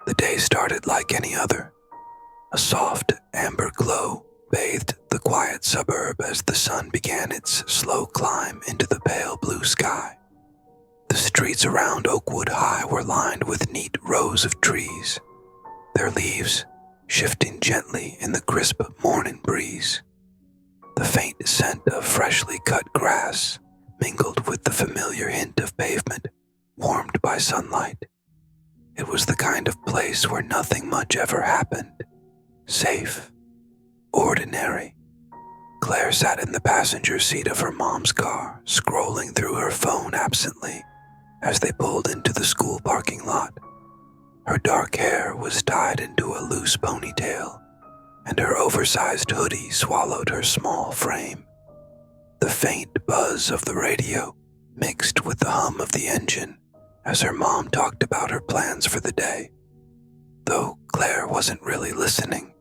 The day started like any other. A soft amber glow bathed the quiet suburb as the sun began its slow climb into the pale blue sky. The streets around Oakwood High were lined with neat rows of trees, their leaves shifting gently in the crisp morning breeze. The faint scent of freshly cut grass mingled with the familiar hint of pavement warmed by sunlight. It was the kind of place where nothing much ever happened. Safe, ordinary. Claire sat in the passenger seat of her mom's car, scrolling through her phone absently as they pulled into the school parking lot. Her dark hair was tied into a loose ponytail, and her oversized hoodie swallowed her small frame. The faint buzz of the radio mixed with the hum of the engine as her mom talked about her plans for the day, though Claire wasn't really listening.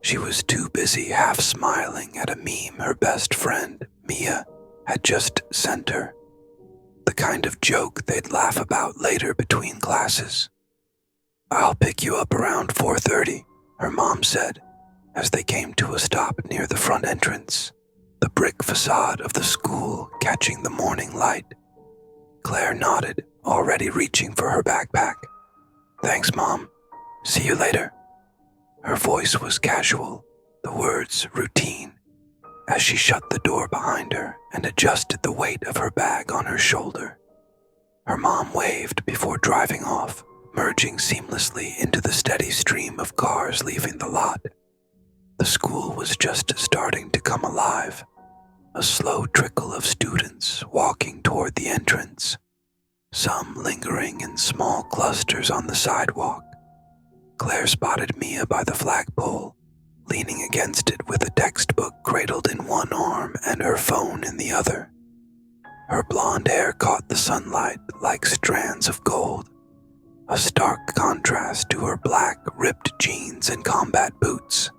She was too busy half smiling at a meme her best friend, Mia, had just sent her. The kind of joke they'd laugh about later between classes. "I'll pick you up around 4:30, her mom said, as they came to a stop near the front entrance, the brick facade of the school catching the morning light. Claire nodded, already reaching for her backpack. "Thanks, Mom. See you later." Her voice was casual, the words routine, as she shut the door behind her and adjusted the weight of her bag on her shoulder. Her mom waved before driving off, merging seamlessly into the steady stream of cars leaving the lot. The school was just starting to come alive, a slow trickle of students walking toward the entrance, some lingering in small clusters on the sidewalk. Claire spotted Mia by the flagpole, leaning against it with a textbook cradled in one arm and her phone in the other. Her blonde hair caught the sunlight like strands of gold, a stark contrast to her black, ripped jeans and combat boots.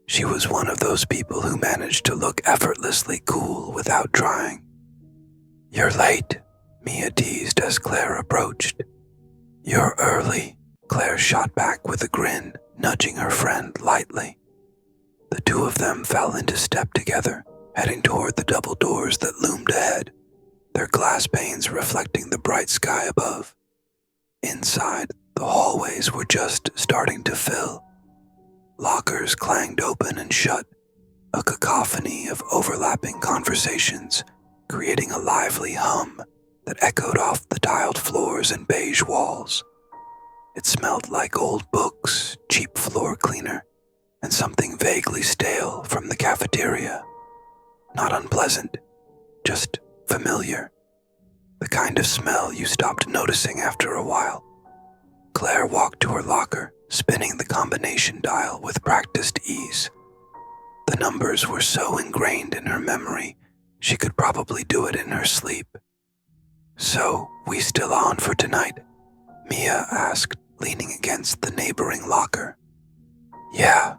She was one of those people who managed to look effortlessly cool without trying. "You're late," Mia teased as Claire approached. "You're early," Claire shot back with a grin, nudging her friend lightly. The two of them fell into step together, heading toward the double doors that loomed ahead, their glass panes reflecting the bright sky above. Inside, the hallways were just starting to fill. Lockers clanged open and shut, a cacophony of overlapping conversations, creating a lively hum that echoed off the tiled floors and beige walls. It smelled like old books, cheap floor cleaner, and something vaguely stale from the cafeteria. Not unpleasant, just familiar. The kind of smell you stopped noticing after a while. Claire walked to her locker, spinning the combination dial with practiced ease. The numbers were so ingrained in her memory, she could probably do it in her sleep. "So, we still on for tonight?" Mia asked, leaning against the neighboring locker. "Yeah,"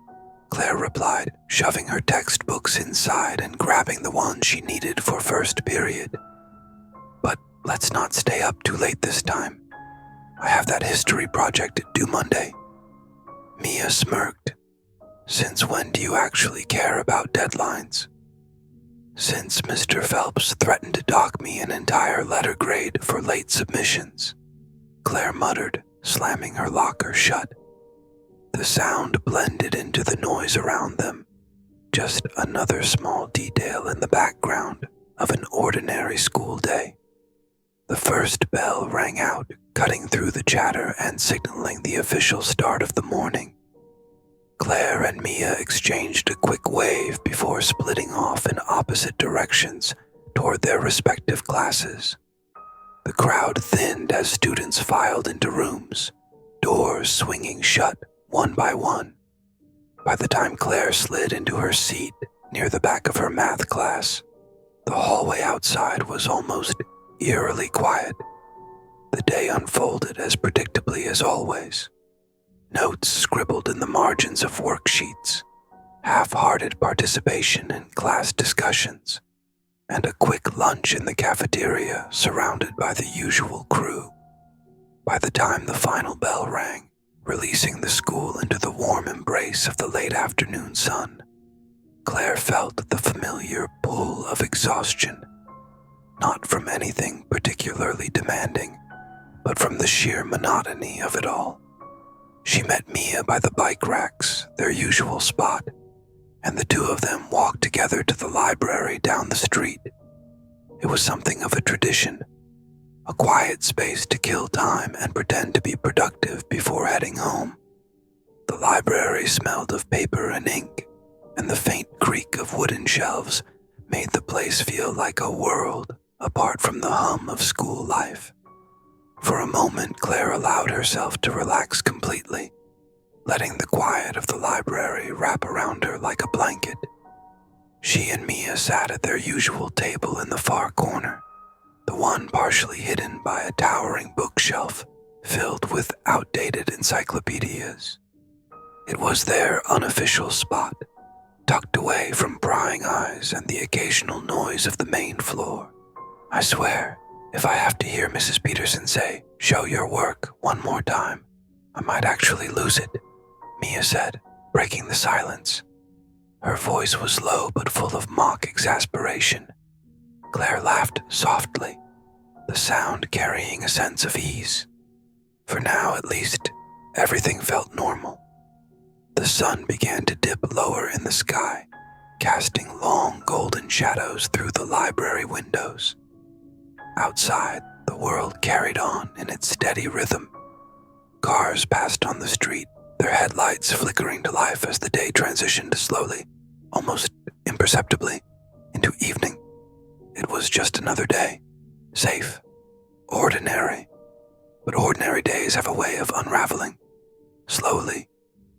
Claire replied, shoving her textbooks inside and grabbing the one she needed for first period. "But let's not stay up too late this time. I have that history project due Monday." Mia smirked. "Since when do you actually care about deadlines?" "Since Mr. Phelps threatened to dock me an entire letter grade for late submissions," Claire muttered, slamming her locker shut. The sound blended into the noise around them, just another small detail in the background of an ordinary school day. The first bell rang out, cutting through the chatter and signaling the official start of the morning. Claire and Mia exchanged a quick wave before splitting off in opposite directions toward their respective classes. The crowd thinned as students filed into rooms, doors swinging shut one by one. By the time Claire slid into her seat near the back of her math class, the hallway outside was almost eerily quiet. The day unfolded as predictably as always. Notes scribbled in the margins of worksheets, half-hearted participation in class discussions, and a quick lunch in the cafeteria surrounded by the usual crew. By the time the final bell rang, releasing the school into the warm embrace of the late afternoon sun. Claire felt the familiar pull of exhaustion, not from anything particularly demanding, but from the sheer monotony of it all. She met Mia by the bike racks, their usual spot, and the two of them walked together to the library down the street. It was something of a tradition, a quiet space to kill time and pretend to be productive before heading home. The library smelled of paper and ink, and the faint creak of wooden shelves made the place feel like a world apart from the hum of school life. For a moment, Claire allowed herself to relax completely, letting the quiet of the library wrap around her like a blanket. She and Mia sat at their usual table in the far corner, the one partially hidden by a towering bookshelf filled with outdated encyclopedias. It was their unofficial spot, tucked away from prying eyes and the occasional noise of the main floor. I swear, if I have to hear Mrs. Peterson say, "Show your work," one more time, I might actually lose it, Mia said, breaking the silence. Her voice was low but full of mock exasperation. Claire laughed softly, the sound carrying a sense of ease. For now, at least, everything felt normal. The sun began to dip lower in the sky, casting long golden shadows through the library windows. Outside, the world carried on in its steady rhythm. Cars passed on the street, their headlights flickering to life as the day transitioned slowly, almost imperceptibly, into evening. It was just another day, safe, ordinary. But ordinary days have a way of unraveling. Slowly,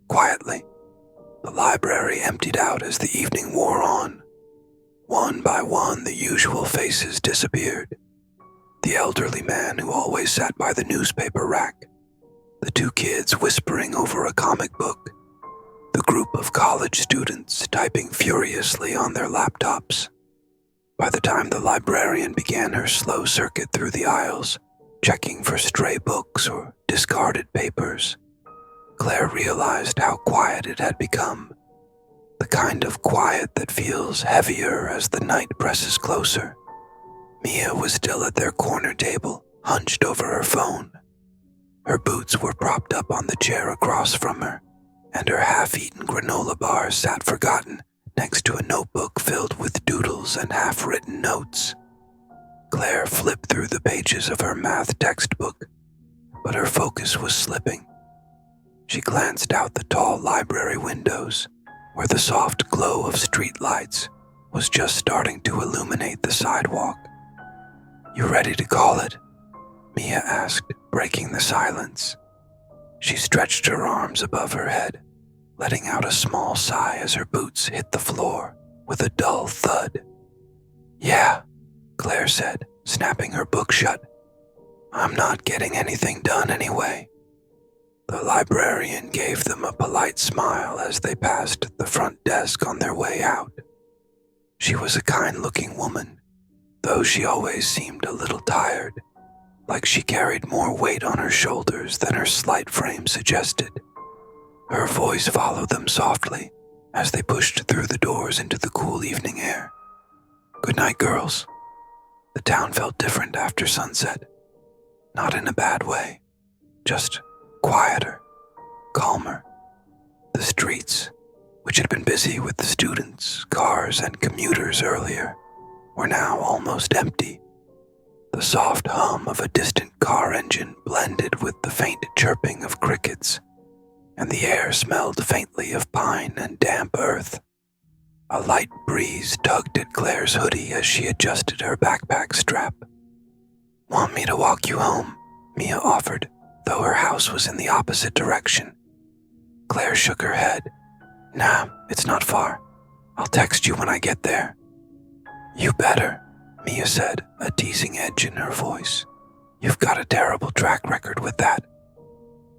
quietly, the library emptied out as the evening wore on. One by one, the usual faces disappeared. The elderly man who always sat by the newspaper rack, the two kids whispering over a comic book, the group of college students typing furiously on their laptops. By the time the librarian began her slow circuit through the aisles, checking for stray books or discarded papers, Claire realized how quiet it had become, the kind of quiet that feels heavier as the night presses closer. Mia was still at their corner table, hunched over her phone. Her boots were propped up on the chair across from her, and her half-eaten granola bar sat forgotten next to a notebook filled with doodles and half-written notes. Claire flipped through the pages of her math textbook, but her focus was slipping. She glanced out the tall library windows, where the soft glow of street lights was just starting to illuminate the sidewalk. "You ready to call it?" Mia asked, breaking the silence. She stretched her arms above her head, letting out a small sigh as her boots hit the floor with a dull thud. "Yeah," Claire said, snapping her book shut. "I'm not getting anything done anyway." The librarian gave them a polite smile as they passed the front desk on their way out. She was a kind-looking woman, though she always seemed a little tired, like she carried more weight on her shoulders than her slight frame suggested. Her voice followed them softly as they pushed through the doors into the cool evening air. "Good night, girls." The town felt different after sunset. Not in a bad way, just quieter, calmer. The streets, which had been busy with the students, cars, and commuters earlier, were now almost empty. The soft hum of a distant car engine blended with the faint chirping of crickets, and the air smelled faintly of pine and damp earth. A light breeze tugged at Claire's hoodie as she adjusted her backpack strap. "Want me to walk you home?" Mia offered, though her house was in the opposite direction. Claire shook her head. "Nah, it's not far. I'll text you when I get there." "You better," Mia said, a teasing edge in her voice. "You've got a terrible track record with that."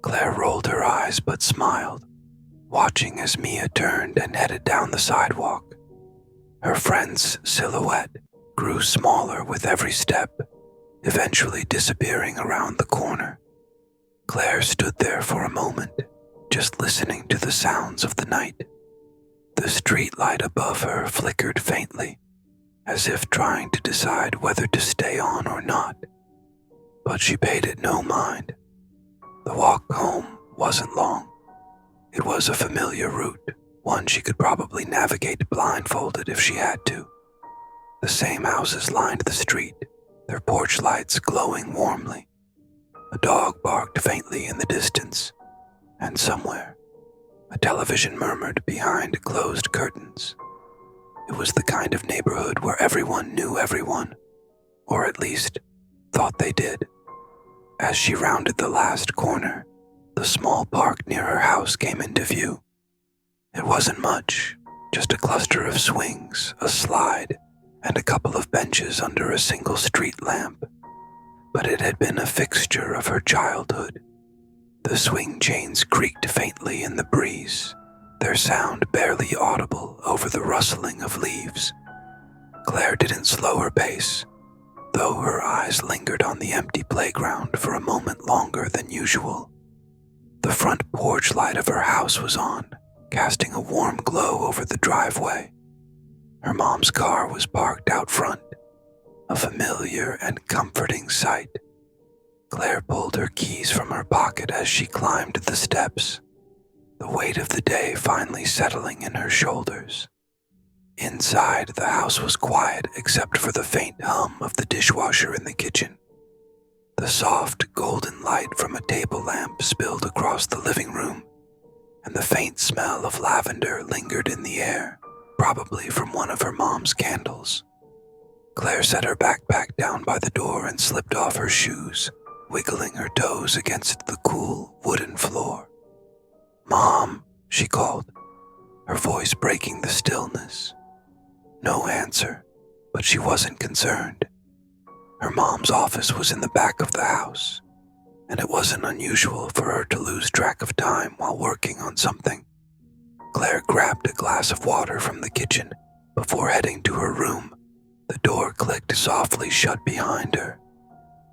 Claire rolled her eyes but smiled, watching as Mia turned and headed down the sidewalk. Her friend's silhouette grew smaller with every step, eventually disappearing around the corner. Claire stood there for a moment, just listening to the sounds of the night. The street light above her flickered faintly, as if trying to decide whether to stay on or not. But she paid it no mind. The walk home wasn't long. It was a familiar route, one she could probably navigate blindfolded if she had to. The same houses lined the street, their porch lights glowing warmly. A dog barked faintly in the distance, and somewhere, a television murmured behind closed curtains. It was the kind of neighborhood where everyone knew everyone, or at least thought they did. As she rounded the last corner, the small park near her house came into view. It wasn't much, just a cluster of swings, a slide, and a couple of benches under a single street lamp. But it had been a fixture of her childhood. The swing chains creaked faintly in the breeze, their sound barely audible over the rustling of leaves. Claire didn't slow her pace, though her eyes lingered on the empty playground for a moment longer than usual. The front porch light of her house was on, casting a warm glow over the driveway. Her mom's car was parked out front, a familiar and comforting sight. Claire pulled her keys from her pocket as she climbed the steps, the weight of the day finally settling in her shoulders. Inside, the house was quiet except for the faint hum of the dishwasher in the kitchen. The soft, golden light from a table lamp spilled across the living room, and the faint smell of lavender lingered in the air, probably from one of her mom's candles. Claire set her backpack down by the door and slipped off her shoes, wiggling her toes against the cool wooden floor. "Mom," she called, her voice breaking the stillness. No answer, but she wasn't concerned. Her mom's office was in the back of the house, and it wasn't unusual for her to lose track of time while working on something. Claire grabbed a glass of water from the kitchen before heading to her room. The door clicked softly shut behind her,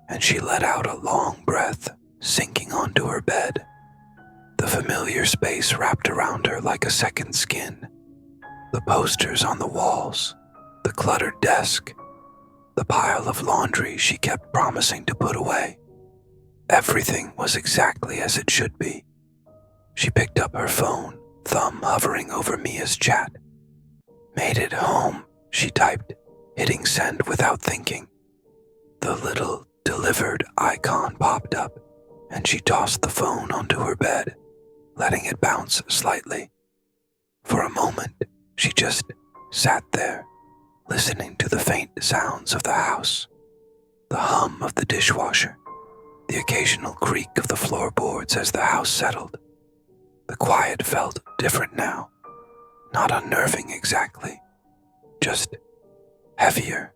and she let out a long breath, sinking onto her bed. The familiar space wrapped around her like a second skin. The posters on the walls, the cluttered desk, the pile of laundry she kept promising to put away. Everything was exactly as it should be. She picked up her phone, thumb hovering over Mia's chat. "Made it home," she typed, hitting send without thinking. The little delivered icon popped up, and she tossed the phone onto her bed, letting it bounce slightly. For a moment, she just sat there, listening to the faint sounds of the house, the hum of the dishwasher, the occasional creak of the floorboards as the house settled. The quiet felt different now, not unnerving exactly, just heavier,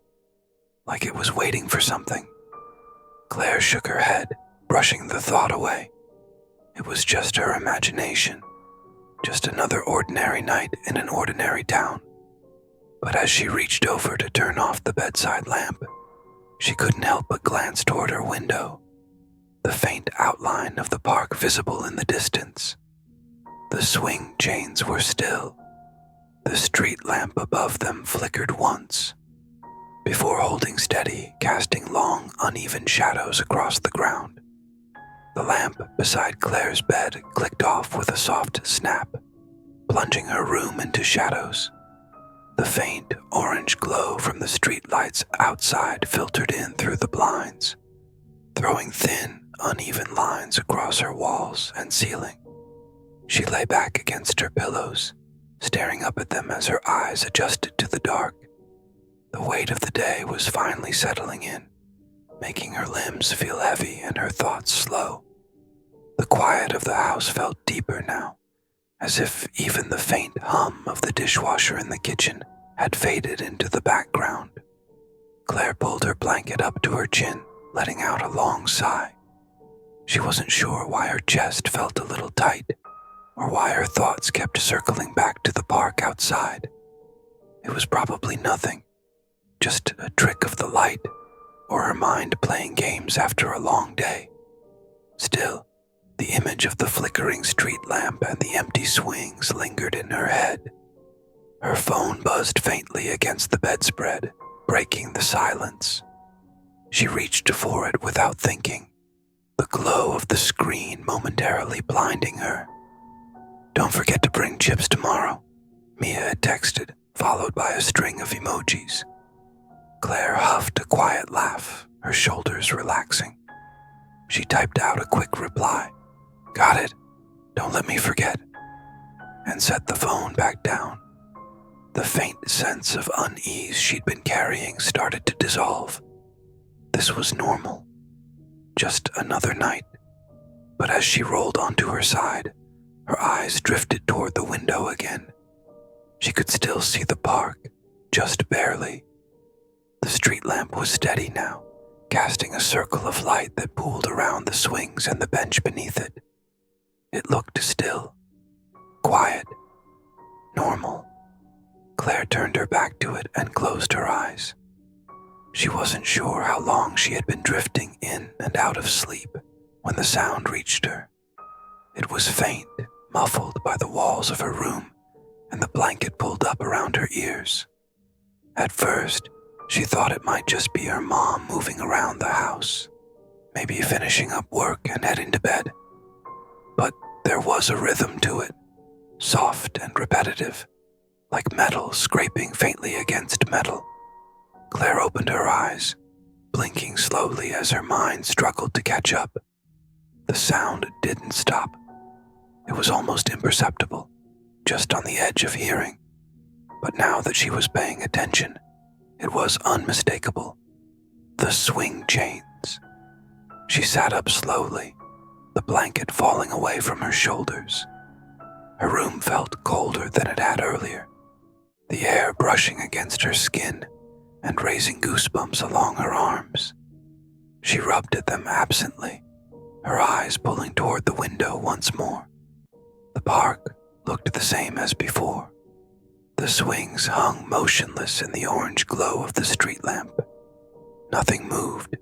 like it was waiting for something. Claire shook her head, brushing the thought away. It was just her imagination, just another ordinary night in an ordinary town. But as she reached over to turn off the bedside lamp, she couldn't help but glance toward her window, the faint outline of the park visible in the distance. The swing chains were still. The street lamp above them flickered once, before holding steady, casting long, uneven shadows across the ground. The lamp beside Claire's bed clicked off with a soft snap, plunging her room into shadows. The faint orange glow from the street lights outside filtered in through the blinds, throwing thin, uneven lines across her walls and ceiling. She lay back against her pillows, staring up at them as her eyes adjusted to the dark. The weight of the day was finally settling in, making her limbs feel heavy and her thoughts slow. The quiet of the house felt deeper now, as if even the faint hum of the dishwasher in the kitchen had faded into the background. Claire pulled her blanket up to her chin, letting out a long sigh. She wasn't sure why her chest felt a little tight, or why her thoughts kept circling back to the park outside. It was probably nothing, just a trick of the light, or her mind playing games after a long day. Still, The image of the flickering street lamp and the empty swings lingered in her head. Her phone buzzed faintly against the bedspread, breaking the silence. She reached for it without thinking, the glow of the screen momentarily blinding her. "Don't forget to bring chips tomorrow," Mia had texted, followed by a string of emojis. Claire huffed a quiet laugh, her shoulders relaxing. She typed out a quick reply, "Got it, don't let me forget," and set the phone back down. The faint sense of unease she'd been carrying started to dissolve. This was normal, just another night. But as she rolled onto her side, her eyes drifted toward the window again. She could still see the park, just barely. The street lamp was steady now, casting a circle of light that pooled around the swings and the bench beneath it. It looked still, quiet, normal. Claire turned her back to it and closed her eyes. She wasn't sure how long she had been drifting in and out of sleep when the sound reached her. It was faint, muffled by the walls of her room and the blanket pulled up around her ears. At first, she thought it might just be her mom moving around the house, maybe finishing up work and heading to bed. But there was a rhythm to it, soft and repetitive, like metal scraping faintly against metal. Claire opened her eyes, blinking slowly as her mind struggled to catch up. The sound didn't stop. It was almost imperceptible, just on the edge of hearing. But now that she was paying attention, it was unmistakable. The swing chains. She sat up slowly, the blanket falling away from her shoulders. Her room felt colder than it had earlier, the air brushing against her skin and raising goosebumps along her arms. She rubbed at them absently, her eyes pulling toward the window once more. The park looked the same as before. The swings hung motionless in the orange glow of the street lamp. Nothing moved.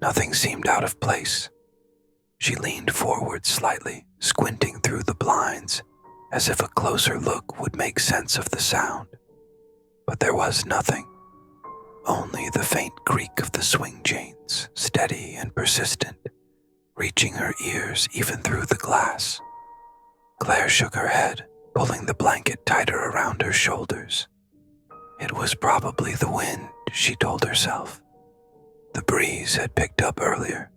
Nothing seemed out of place. She leaned forward slightly, squinting through the blinds, as if a closer look would make sense of the sound. But there was nothing. Only the faint creak of the swing chains, steady and persistent, reaching her ears even through the glass. Claire shook her head, pulling the blanket tighter around her shoulders. It was probably the wind, she told herself. The breeze had picked up earlier.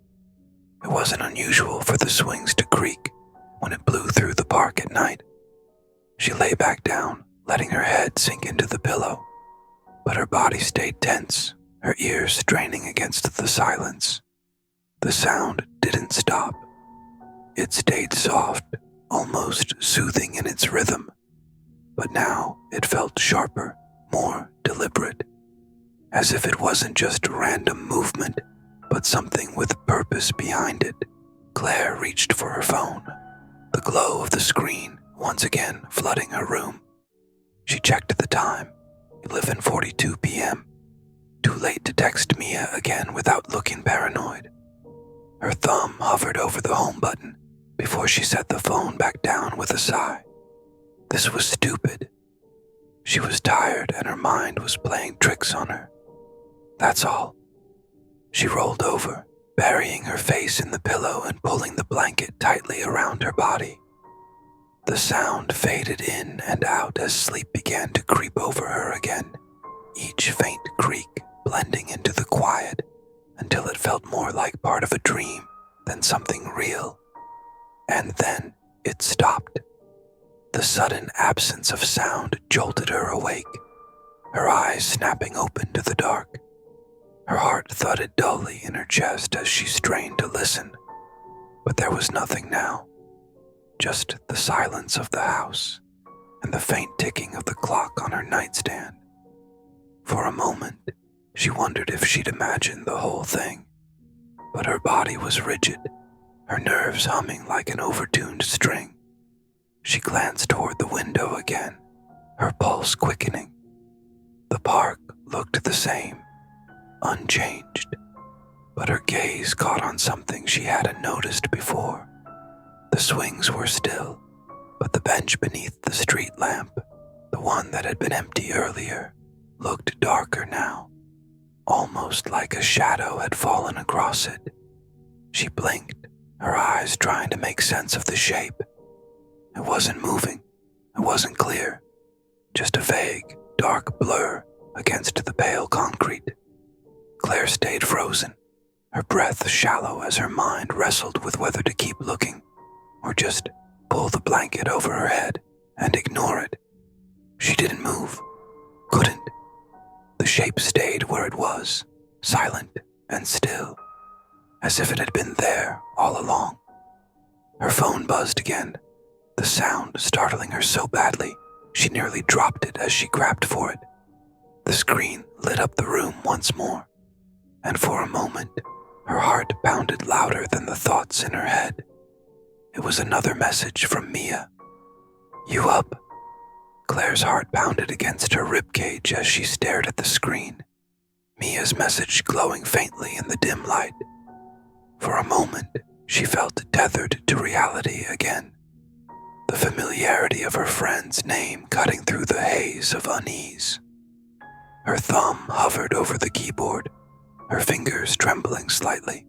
It wasn't unusual for the swings to creak when it blew through the park at night. She lay back down, letting her head sink into the pillow. But her body stayed tense, her ears straining against the silence. The sound didn't stop. It stayed soft, almost soothing in its rhythm. But now it felt sharper, more deliberate, as if it wasn't just random movement, but something with purpose behind it. Claire reached for her phone, the glow of the screen once again flooding her room. She checked the time, 11:42 p.m. Too late to text Mia again without looking paranoid. Her thumb hovered over the home button before she set the phone back down with a sigh. This was stupid. She was tired and her mind was playing tricks on her. That's all. She rolled over, burying her face in the pillow and pulling the blanket tightly around her body. The sound faded in and out as sleep began to creep over her again, each faint creak blending into the quiet until it felt more like part of a dream than something real. And then it stopped. The sudden absence of sound jolted her awake, her eyes snapping open to the dark. Her heart thudded dully in her chest as she strained to listen, but there was nothing now, just the silence of the house and the faint ticking of the clock on her nightstand. For a moment, she wondered if she'd imagined the whole thing, but her body was rigid, her nerves humming like an overtuned string. She glanced toward the window again, her pulse quickening. The park looked the same, unchanged, but her gaze caught on something she hadn't noticed before. The swings were still, but the bench beneath the street lamp, the one that had been empty earlier, looked darker now, almost like a shadow had fallen across it. She blinked, her eyes trying to make sense of the shape. It wasn't moving, it wasn't clear, just a vague, dark blur against the pale concrete. Claire stayed frozen, her breath shallow as her mind wrestled with whether to keep looking or just pull the blanket over her head and ignore it. She didn't move, couldn't. The shape stayed where it was, silent and still, as if it had been there all along. Her phone buzzed again, the sound startling her so badly she nearly dropped it as she grabbed for it. The screen lit up the room once more, and for a moment, her heart pounded louder than the thoughts in her head. It was another message from Mia. "You up?" Claire's heart pounded against her ribcage as she stared at the screen, Mia's message glowing faintly in the dim light. For a moment, she felt tethered to reality again, the familiarity of her friend's name cutting through the haze of unease. Her thumb hovered over the keyboard, her fingers trembling slightly.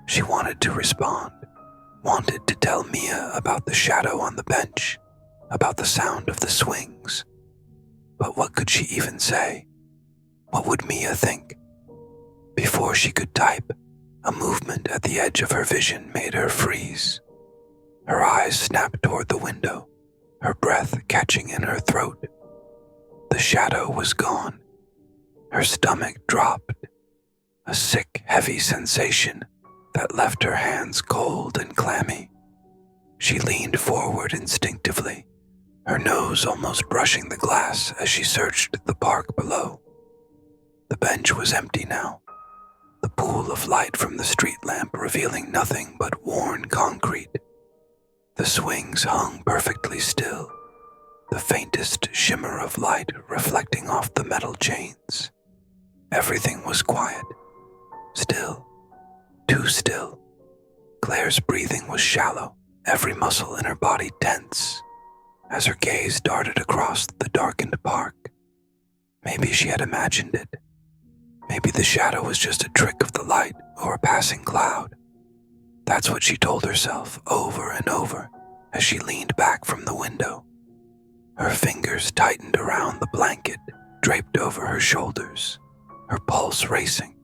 She wanted to respond, wanted to tell Mia about the shadow on the bench, about the sound of the swings. But what could she even say? What would Mia think? Before she could type, a movement at the edge of her vision made her freeze. Her eyes snapped toward the window, her breath catching in her throat. The shadow was gone. Her stomach dropped, a sick, heavy sensation that left her hands cold and clammy. She leaned forward instinctively, her nose almost brushing the glass as she searched the park below. The bench was empty now, the pool of light from the street lamp revealing nothing but worn concrete. The swings hung perfectly still, the faintest shimmer of light reflecting off the metal chains. Everything was quiet, still, too still. Claire's breathing was shallow, every muscle in her body tense, as her gaze darted across the darkened park. Maybe she had imagined it. Maybe the shadow was just a trick of the light or a passing cloud. That's what she told herself over and over as she leaned back from the window. Her fingers tightened around the blanket draped over her shoulders, her pulse racing.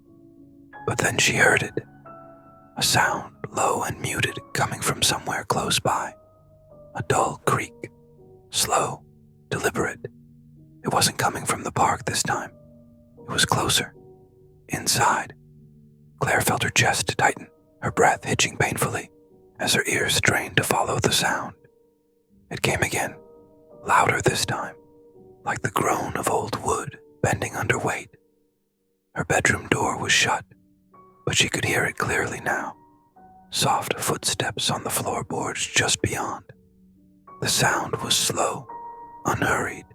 But then she heard it, a sound low and muted coming from somewhere close by. A dull creak, slow, deliberate. It wasn't coming from the park this time. It was closer, inside. Claire felt her chest tighten, her breath hitching painfully as her ears strained to follow the sound. It came again, louder this time, like the groan of old wood bending under weight. Her bedroom door was shut, but she could hear it clearly now. Soft footsteps on the floorboards just beyond. The sound was slow, unhurried,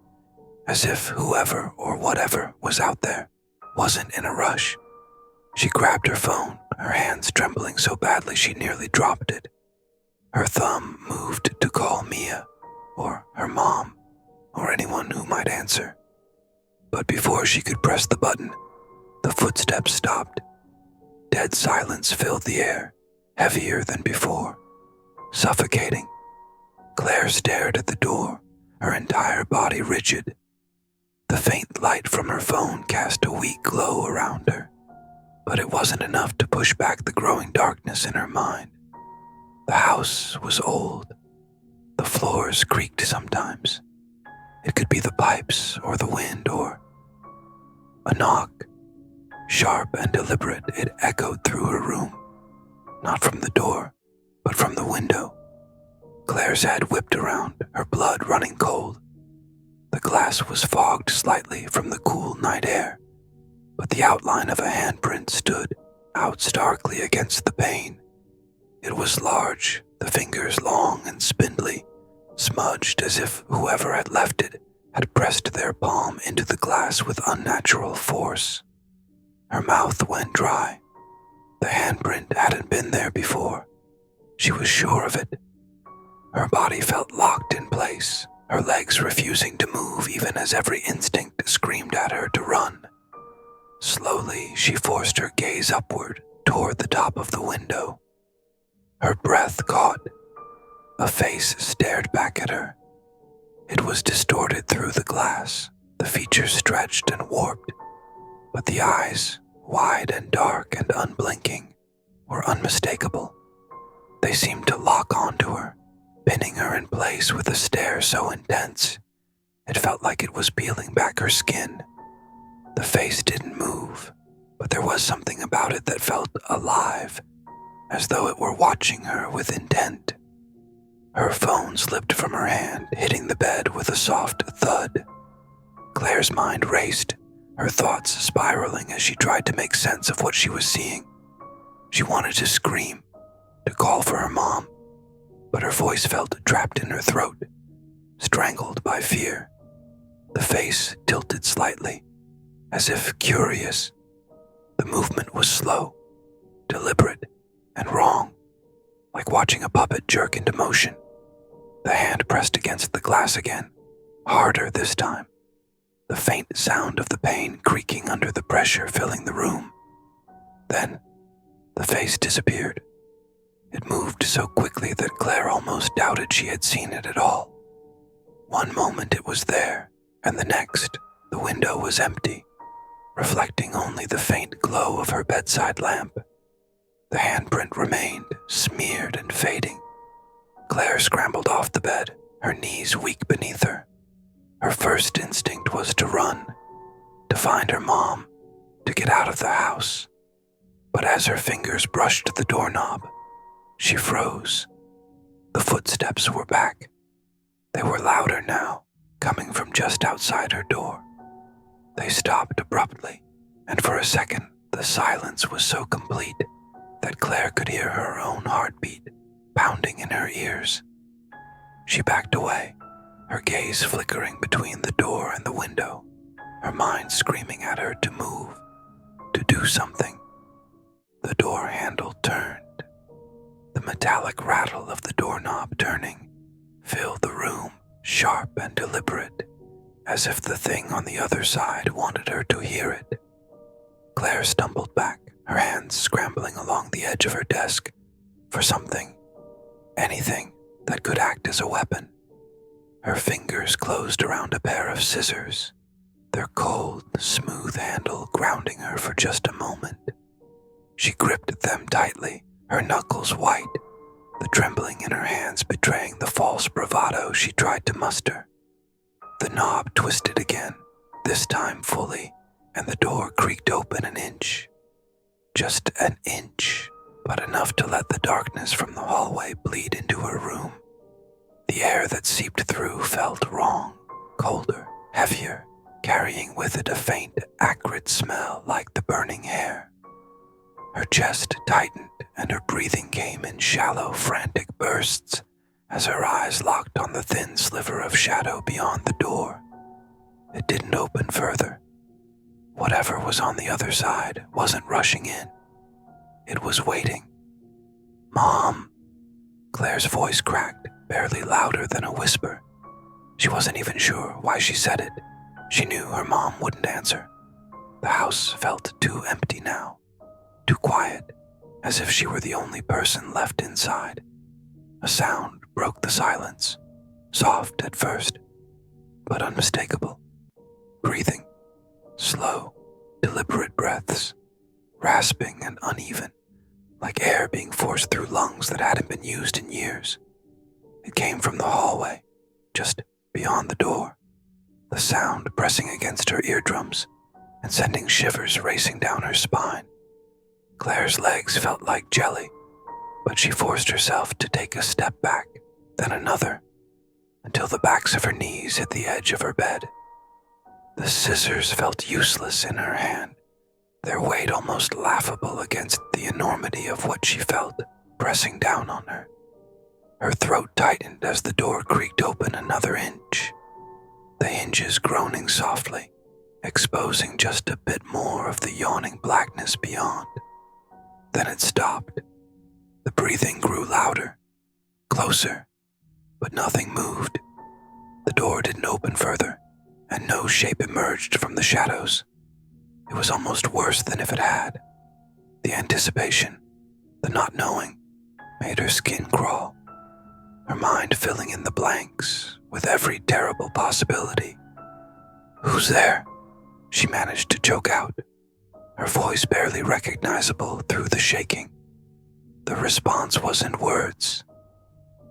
as if whoever or whatever was out there wasn't in a rush. She grabbed her phone, her hands trembling so badly she nearly dropped it. Her thumb moved to call Mia, or her mom, or anyone who might answer. But before she could press the button, the footsteps stopped. Dead silence filled the air, heavier than before, suffocating. Claire stared at the door, her entire body rigid. The faint light from her phone cast a weak glow around her, but it wasn't enough to push back the growing darkness in her mind. The house was old. The floors creaked sometimes. It could be the pipes or the wind or a knock. Sharp and deliberate, it echoed through her room, not from the door, but from the window. Claire's head whipped around, her blood running cold. The glass was fogged slightly from the cool night air, but the outline of a handprint stood out starkly against the pane. It was large, the fingers long and spindly, smudged as if whoever had left it had pressed their palm into the glass with unnatural force. Her mouth went dry. The handprint hadn't been there before. She was sure of it, Her body felt locked in place, her legs refusing to move even as every instinct screamed at her to run. Slowly, she forced her gaze upward toward the top of the window. Her breath caught. A face stared back at her. It was distorted through the glass, the features stretched and warped, but the eyes, wide and dark and unblinking, were unmistakable. They seemed to lock onto her, pinning her in place with a stare so intense, it felt like it was peeling back her skin. The face didn't move, but there was something about it that felt alive, as though it were watching her with intent. Her phone slipped from her hand, hitting the bed with a soft thud. Claire's mind raced, her thoughts spiraling as she tried to make sense of what she was seeing. She wanted to scream, to call for her mom, but her voice felt trapped in her throat, strangled by fear. The face tilted slightly, as if curious. The movement was slow, deliberate, and wrong, like watching a puppet jerk into motion. The hand pressed against the glass again, harder this time, the faint sound of the pane creaking under the pressure filling the room. Then, the face disappeared. It moved so quickly that Claire almost doubted she had seen it at all. One moment it was there, and the next, the window was empty, reflecting only the faint glow of her bedside lamp. The handprint remained, smeared and fading. Claire scrambled off the bed, her knees weak beneath her. Her first instinct was to run, to find her mom, to get out of the house. But as her fingers brushed the doorknob, she froze. The footsteps were back. They were louder now, coming from just outside her door. They stopped abruptly, and for a second the silence was so complete that Claire could hear her own heartbeat pounding in her ears. She backed away, her gaze flickering between the door and the window, her mind screaming at her to move, to do something. The door handle turned. The metallic rattle of the doorknob turning filled the room, sharp and deliberate, as if the thing on the other side wanted her to hear it. Claire stumbled back, her hands scrambling along the edge of her desk for something, anything that could act as a weapon. Her fingers closed around a pair of scissors, their cold, smooth handle grounding her for just a moment. She gripped them tightly, her knuckles white, the trembling in her hands betraying the false bravado she tried to muster. The knob twisted again, this time fully, and the door creaked open an inch. Just an inch, but enough to let the darkness from the hallway bleed into her room. The air that seeped through felt wrong, colder, heavier, carrying with it a faint, acrid smell like the burning hair. Her chest tightened and her breathing came in shallow, frantic bursts as her eyes locked on the thin sliver of shadow beyond the door. It didn't open further. Whatever was on the other side wasn't rushing in. It was waiting. "Mom!" Claire's voice cracked, barely louder than a whisper. She wasn't even sure why she said it. She knew her mom wouldn't answer. The house felt too empty now, too quiet, as if she were the only person left inside. A sound broke the silence, soft at first, but unmistakable. Breathing, slow, deliberate breaths, rasping and uneven, like air being forced through lungs that hadn't been used in years. It came from the hallway, just beyond the door, the sound pressing against her eardrums and sending shivers racing down her spine. Claire's legs felt like jelly, but she forced herself to take a step back, then another, until the backs of her knees hit the edge of her bed. The scissors felt useless in her hand, their weight almost laughable against the enormity of what she felt pressing down on her. Her throat tightened as the door creaked open another inch, the hinges groaning softly, exposing just a bit more of the yawning blackness beyond. Then it stopped. The breathing grew louder, closer, but nothing moved. The door didn't open further, and no shape emerged from the shadows. It was almost worse than if it had. The anticipation, the not knowing, made her skin crawl, her mind filling in the blanks with every terrible possibility. "Who's there?" she managed to choke out, her voice barely recognizable through the shaking. The response wasn't words.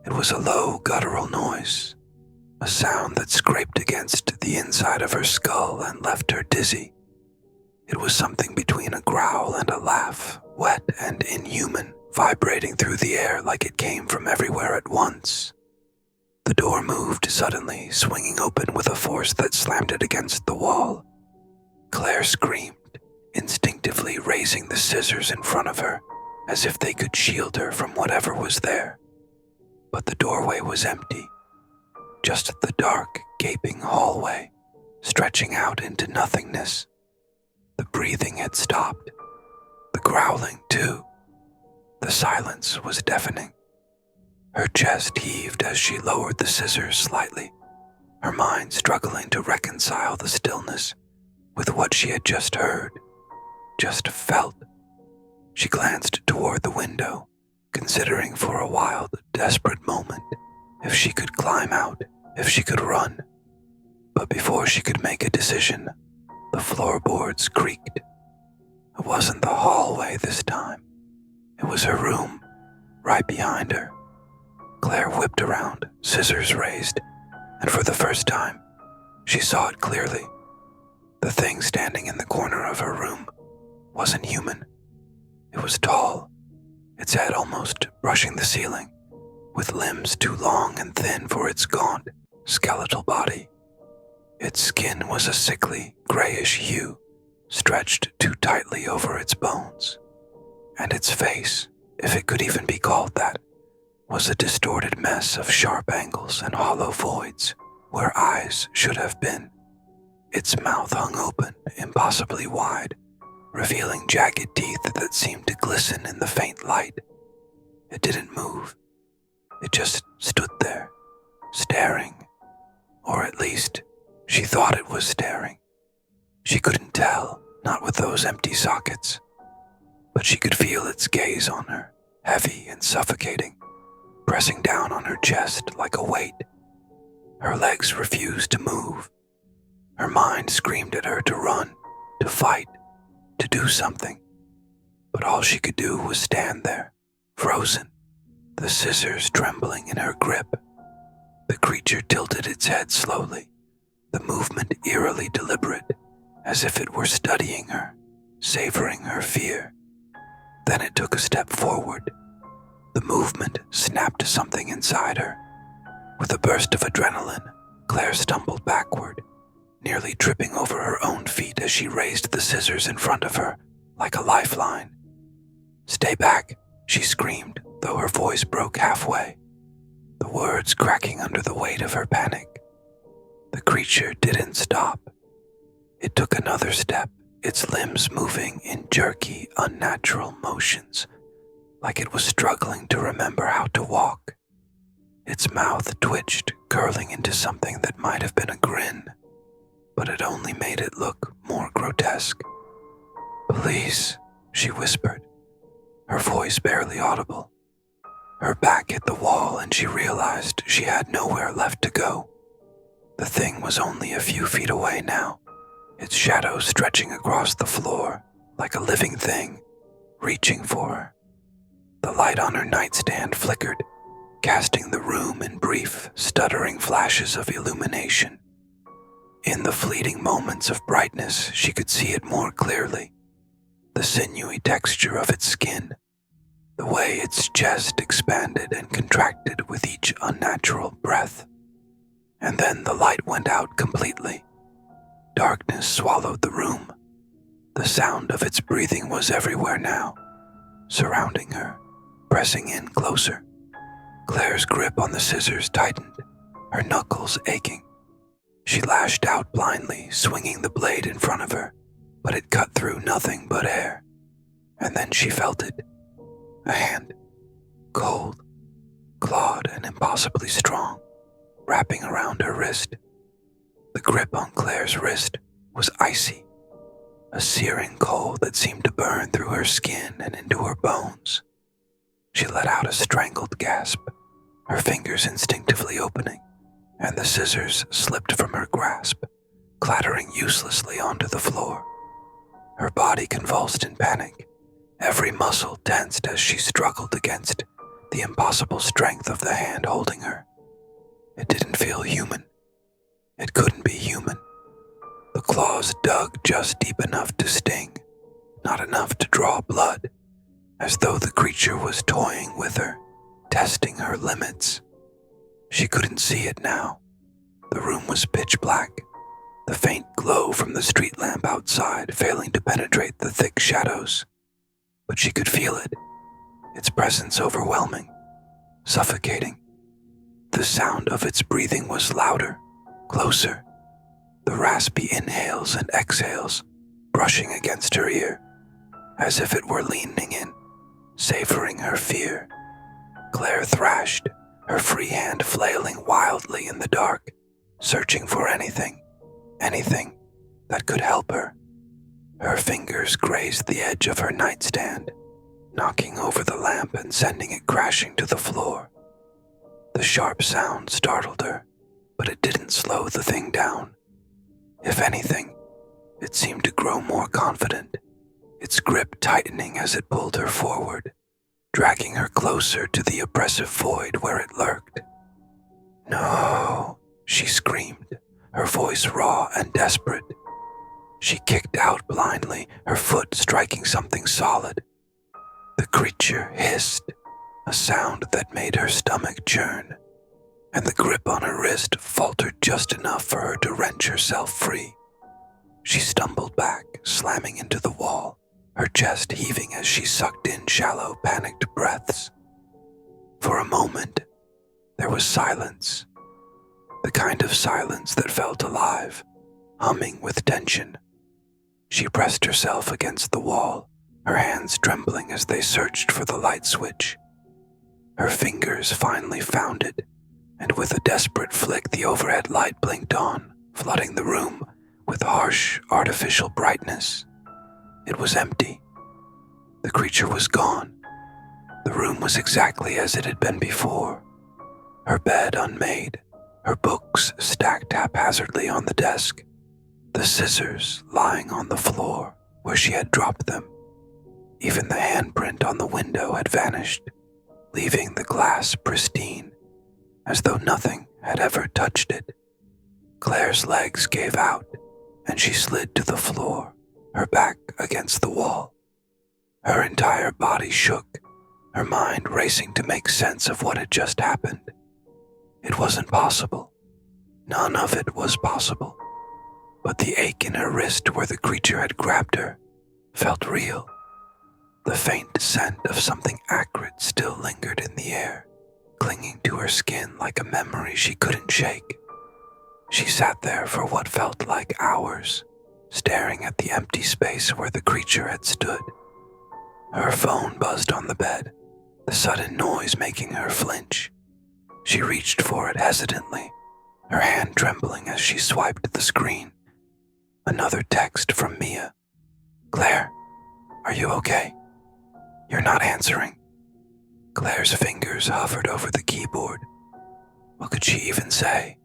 It was a low, guttural noise, a sound that scraped against the inside of her skull and left her dizzy. It was something between a growl and a laugh, wet and inhuman, vibrating through the air like it came from everywhere at once. The door moved suddenly, swinging open with a force that slammed it against the wall. Claire screamed, instinctively raising the scissors in front of her, as if they could shield her from whatever was there. But the doorway was empty, just the dark, gaping hallway, stretching out into nothingness. The breathing had stopped, the growling too. The silence was deafening. Her chest heaved as she lowered the scissors slightly, her mind struggling to reconcile the stillness with what she had just heard, just felt. She glanced toward the window, considering for a wild, desperate moment if she could climb out, if she could run. But before she could make a decision, the floorboards creaked. It wasn't the hallway this time. It was her room, right behind her. Claire whipped around, scissors raised, and for the first time, she saw it clearly. The thing standing in the corner of her room wasn't human. It was tall, its head almost brushing the ceiling, with limbs too long and thin for its gaunt, skeletal body. Its skin was a sickly, grayish hue, stretched too tightly over its bones. And its face, if it could even be called that, was a distorted mess of sharp angles and hollow voids where eyes should have been. Its mouth hung open, impossibly wide, revealing jagged teeth that seemed to glisten in the faint light. It didn't move. It just stood there, staring. Or at least, she thought it was staring. She couldn't tell, not with those empty sockets. But she could feel its gaze on her, heavy and suffocating, pressing down on her chest like a weight. Her legs refused to move. Her mind screamed at her to run, to fight, to do something. But all she could do was stand there, frozen, the scissors trembling in her grip. The creature tilted its head slowly, the movement eerily deliberate, as if it were studying her, savoring her fear. Then it took a step forward. The movement snapped something inside her. With a burst of adrenaline, Claire stumbled backward, nearly tripping over her own feet as she raised the scissors in front of her, like a lifeline. "Stay back," she screamed, though her voice broke halfway, the words cracking under the weight of her panic. The creature didn't stop. It took another step, its limbs moving in jerky, unnatural motions, like it was struggling to remember how to walk. Its mouth twitched, curling into something that might have been a grin, but it only made it look more grotesque. "Please," she whispered, her voice barely audible. Her back hit the wall and she realized she had nowhere left to go. The thing was only a few feet away now, its shadow stretching across the floor like a living thing, reaching for her. The light on her nightstand flickered, casting the room in brief, stuttering flashes of illumination. In the fleeting moments of brightness, she could see it more clearly. The sinewy texture of its skin, the way its chest expanded and contracted with each unnatural breath. And then the light went out completely. Darkness swallowed the room. The sound of its breathing was everywhere now, surrounding her, pressing in closer. Claire's grip on the scissors tightened, her knuckles aching. She lashed out blindly, swinging the blade in front of her, but it cut through nothing but air. And then she felt it. A hand. Cold. clawed and impossibly strong, wrapping around her wrist. The grip on Claire's wrist was icy, a searing cold that seemed to burn through her skin and into her bones. She let out a strangled gasp, her fingers instinctively opening, and the scissors slipped from her grasp, clattering uselessly onto the floor. Her body convulsed in panic, every muscle tensed as she struggled against the impossible strength of the hand holding her. It didn't feel human. It couldn't be human. The claws dug just deep enough to sting, not enough to draw blood, as though the creature was toying with her, testing her limits. She couldn't see it now. The room was pitch black, the faint glow from the street lamp outside failing to penetrate the thick shadows. But she could feel it, its presence overwhelming, suffocating. The sound of its breathing was louder, closer, the raspy inhales and exhales brushing against her ear, as if it were leaning in, savoring her fear. Claire thrashed, her free hand flailing wildly in the dark, searching for anything that could help her. Her fingers grazed the edge of her nightstand, knocking over the lamp and sending it crashing to the floor. The sharp sound startled her, but it didn't slow the thing down. If anything, it seemed to grow more confident, its grip tightening as it pulled her forward, dragging her closer to the oppressive void where it lurked. "No," she screamed, her voice raw and desperate. She kicked out blindly, her foot striking something solid. The creature hissed, a sound that made her stomach churn, and the grip on her wrist faltered just enough for her to wrench herself free. She stumbled back, slamming into the wall, her chest heaving as she sucked in shallow, panicked breaths. For a moment, there was silence, the kind of silence that felt alive, humming with tension. She pressed herself against the wall, her hands trembling as they searched for the light switch. Her fingers finally found it, and with a desperate flick the overhead light blinked on, flooding the room with harsh, artificial brightness. It was empty. The creature was gone. The room was exactly as it had been before. Her bed unmade, her books stacked haphazardly on the desk, the scissors lying on the floor where she had dropped them. Even the handprint on the window had vanished, leaving the glass pristine, as though nothing had ever touched it. Claire's legs gave out, and she slid to the floor, her back against the wall. Her entire body shook, her mind racing to make sense of what had just happened. It wasn't possible. None of it was possible. But the ache in her wrist where the creature had grabbed her felt real. The faint scent of something acrid still lingered in the air, clinging to her skin like a memory she couldn't shake. She sat there for what felt like hours, staring at the empty space where the creature had stood. Her phone buzzed on the bed, the sudden noise making her flinch. She reached for it hesitantly, her hand trembling as she swiped the screen. Another text from Mia. "Claire, are you okay? You're not answering." Claire's fingers hovered over the keyboard. What could she even say?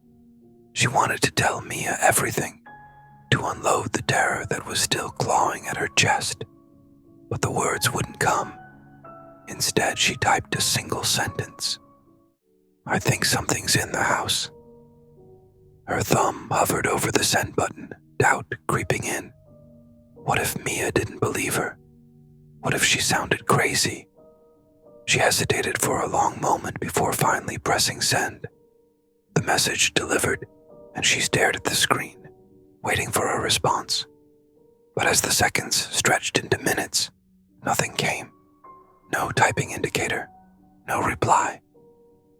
She wanted to tell Mia everything, to unload the terror that was still clawing at her chest, but the words wouldn't come. Instead, she typed a single sentence. "I think something's in the house." Her thumb hovered over the send button, doubt creeping in. What if Mia didn't believe her? What if she sounded crazy? She hesitated for a long moment before finally pressing send. The message delivered, and she stared at the screen, waiting for a response. But as the seconds stretched into minutes, nothing came. No typing indicator, no reply.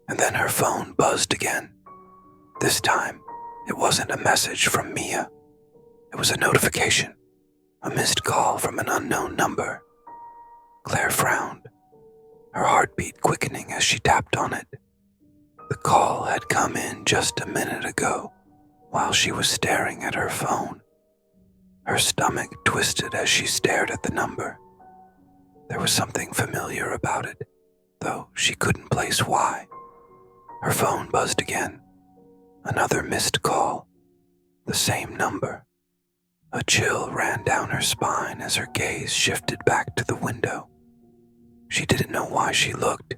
And then her phone buzzed again. This time, it wasn't a message from Mia. It was a notification, a missed call from an unknown number. Claire frowned, her heartbeat quickening as she tapped on it. The call had come in just a minute ago while she was staring at her phone. Her stomach twisted as she stared at the number. There was something familiar about it, though she couldn't place why. Her phone buzzed again. Another missed call. The same number. A chill ran down her spine as her gaze shifted back to the window. She didn't know why she looked,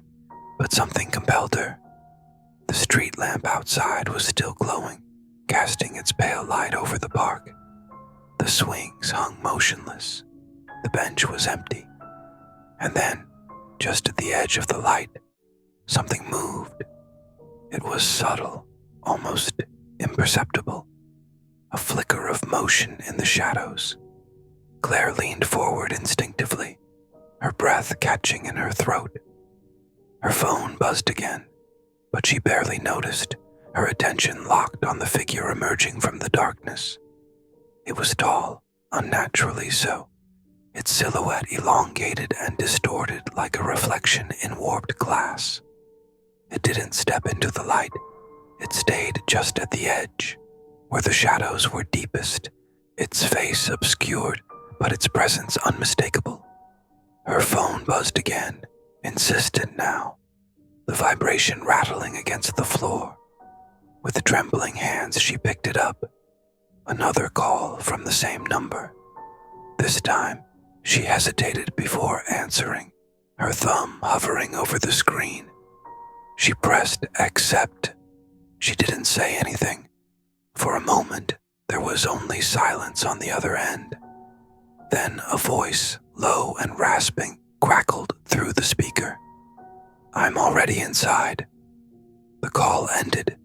but something compelled her. The street lamp outside was still glowing, casting its pale light over the park. The swings hung motionless. The bench was empty. And then, just at the edge of the light, something moved. It was subtle, almost imperceptible. A flicker of motion in the shadows. Claire leaned forward instinctively, her breath catching in her throat. Her phone buzzed again, but she barely noticed, her attention locked on the figure emerging from the darkness. It was tall, unnaturally so, its silhouette elongated and distorted like a reflection in warped glass. It didn't step into the light. It stayed just at the edge, where the shadows were deepest, its face obscured, but its presence unmistakable. Her phone buzzed again, insistent now, the vibration rattling against the floor. With trembling hands, she picked it up. Another call from the same number. This time, she hesitated before answering, her thumb hovering over the screen. She pressed accept. She didn't say anything. For a moment, there was only silence on the other end. Then a voice, low and rasping, crackled through the speaker. "I'm already inside." The call ended,